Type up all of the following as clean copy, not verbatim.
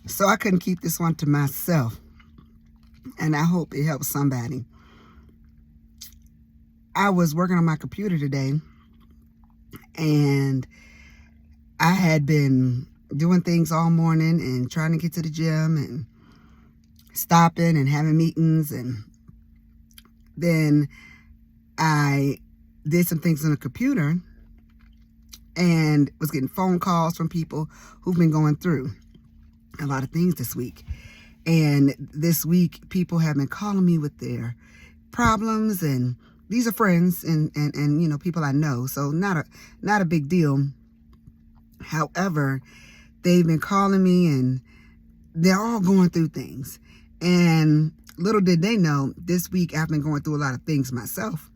So I couldn't keep this one to myself, and I hope it helps somebody. I was working on my computer today, and I had been doing things all morning and trying to get to the gym and stopping and having meetings, and then I did some things on the computer and was getting phone calls from people who've been going through a lot of things this week. And this week, people have been calling me with their problems, and these are friends and you know, people I know, so not a big deal. However, they've been calling me and they're all going through things. And little did they know, this week I've been going through a lot of things myself.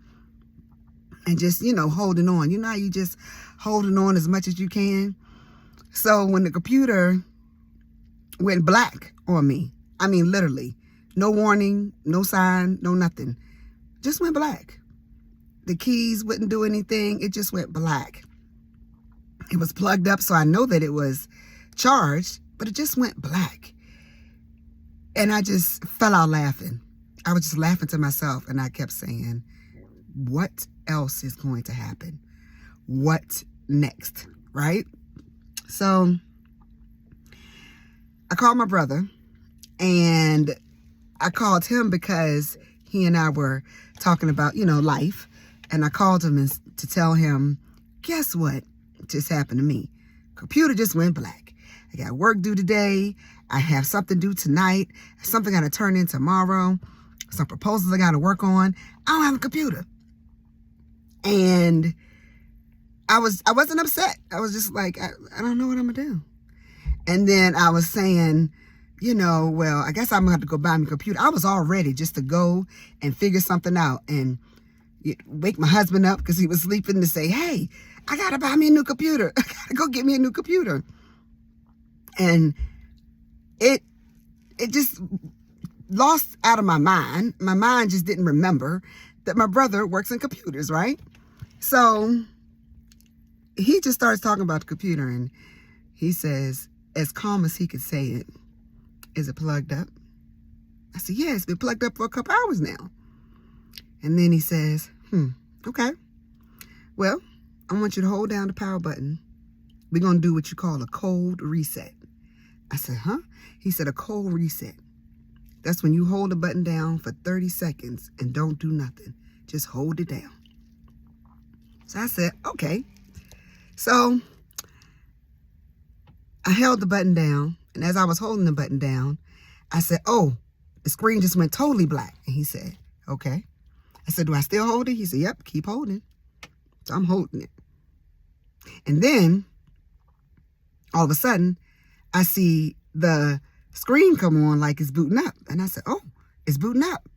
And just, you know, holding on. You know how you just holding on as much as you can? So when the computer went black on me, I mean, literally, no warning, no sign, no nothing, just went black. The keys wouldn't do anything. It just went black. It was plugged up, so I know that it was charged, but it just went black. And I just fell out laughing. I was just laughing to myself, and I kept saying, what else is going to happen? What next, right? So I called my brother, and I called him because he and I were talking about, you know, life. And I called him to tell him, guess what just happened to me? Computer just went black. I got work due today. I have something due tonight. Something got to turn in tomorrow. Some proposals I got to work on. I don't have a computer. And I wasn't upset. I was just like, I don't know what I'm going to do. And then I was saying, you know, well, I guess I'm going to have to go buy me a computer. I was all ready just to go and figure something out and wake my husband up because he was sleeping to say, hey, I got to buy me a new computer. I got to go get me a new computer. And it just lost out of my mind. My mind just didn't remember that my brother works in computers, right? So he just starts talking about the computer, and he says, as calm as he could say it, is it plugged up? I said, yeah, it's been plugged up for a couple hours now. And then he says, okay. Well, I want you to hold down the power button. We're going to do what you call a cold reset. I said, huh? He said, a cold reset. That's when you hold the button down for 30 seconds and don't do nothing. Just hold it down. So I said, okay. So I held the button down. And as I was holding the button down, I said, oh, the screen just went totally black. And he said, okay. I said, do I still hold it? He said, yep, keep holding. So I'm holding it. And then all of a sudden, I see the screen come on like it's booting up. And I said, oh, it's booting up.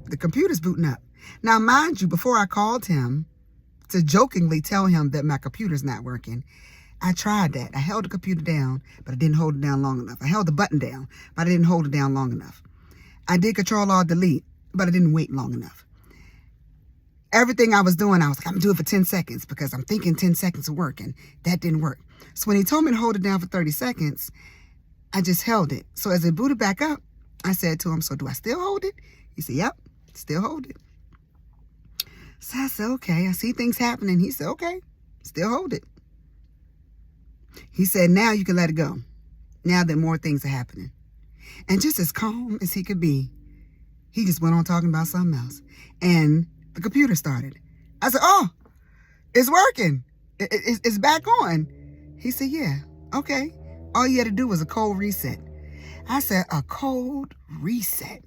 The computer's booting up. Now, mind you, before I called him to jokingly tell him that my computer's not working, I tried that. I held the computer down, but I didn't hold it down long enough. I held the button down, but I didn't hold it down long enough. I did Control-Alt-Delete, but I didn't wait long enough. Everything I was doing, I was like, I'm going to do it for 10 seconds because I'm thinking 10 seconds will work, and that didn't work. So when he told me to hold it down for 30 seconds, I just held it. So as it booted back up, I said to him, so do I still hold it? He said, yep, still hold it. So I said, okay, I see things happening. He said, okay, still hold it. He said, now you can let it go. Now that more things are happening. And just as calm as he could be, he just went on talking about something else. And the computer started. I said, oh, it's working. It's back on. He said, yeah, okay. All you had to do was a cold reset. I said, a cold reset.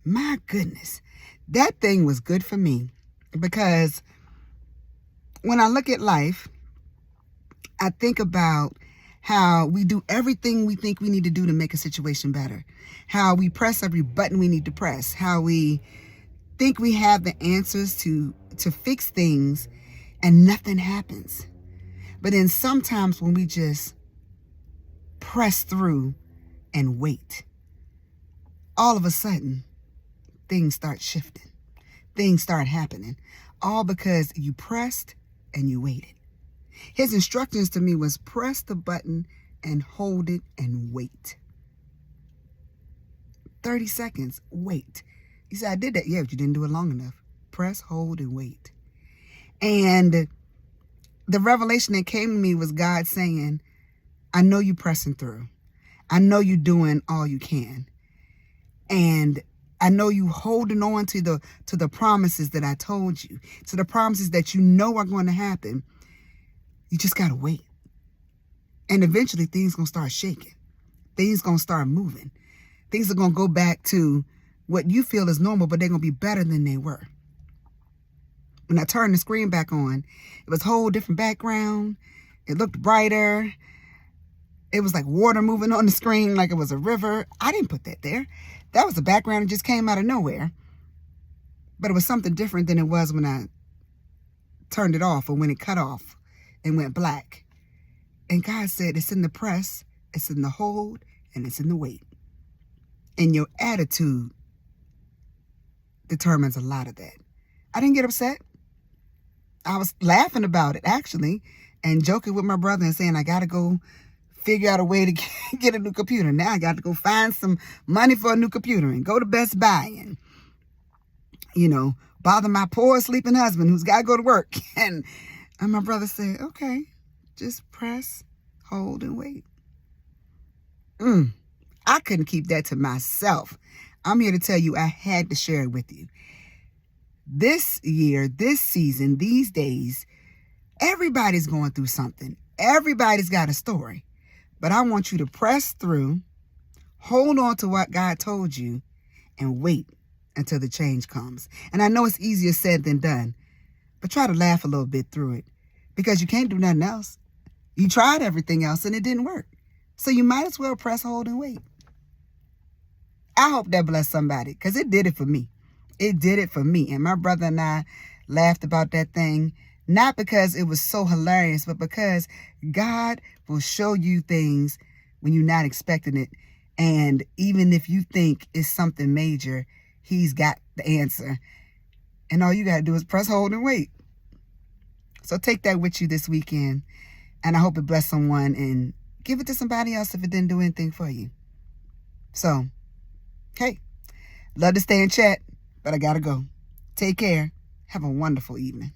My goodness. That thing was good for me because when I look at life, I think about how we do everything we think we need to do to make a situation better. How we press every button we need to press. How we think we have the answers to fix things and nothing happens. But then sometimes when we just press through and wait, all of a sudden, things start shifting. Things start happening. All because you pressed and you waited. His instructions to me was press the button and hold it and wait. 30 seconds. Wait. He said, I did that. Yeah, but you didn't do it long enough. Press, hold, and wait. And the revelation that came to me was God saying, I know you pressing through. I know you doing all you can. And I know you holding on to the promises that I told you, to the promises that you know are going to happen. You just got to wait. And eventually things going to start shaking. Things going to start moving. Things are going to go back to what you feel is normal, but they're going to be better than they were. When I turned the screen back on, it was a whole different background. It looked brighter. It was like water moving on the screen like it was a river. I didn't put that there. That was a background that just came out of nowhere. But it was something different than it was when I turned it off or when it cut off and went black. And God said, it's in the press, it's in the hold, and it's in the wait. And your attitude determines a lot of that. I didn't get upset. I was laughing about it, actually, and joking with my brother and saying, I got to go figure out a way to get a new computer. Now I got to go find some money for a new computer and go to Best Buy and, bother my poor sleeping husband who's got to go to work. And my brother said, okay, just press, hold, and wait. I couldn't keep that to myself. I'm here to tell you I had to share it with you. This year, this season, these days, everybody's going through something. Everybody's got a story. But I want you to press through, hold on to what God told you, and wait until the change comes. And I know it's easier said than done, but try to laugh a little bit through it because you can't do nothing else. You tried everything else and it didn't work. So you might as well press, hold, and wait. I hope that blessed somebody because it did it for me. It did it for me. And my brother and I laughed about that thing, not because it was so hilarious, but because God will show you things when you're not expecting it. And even if you think it's something major, he's got the answer. And all you got to do is press, hold, and wait. So take that with you this weekend. And I hope it bless someone and give it to somebody else if it didn't do anything for you. So, hey, love to stay and chat, but I got to go. Take care. Have a wonderful evening.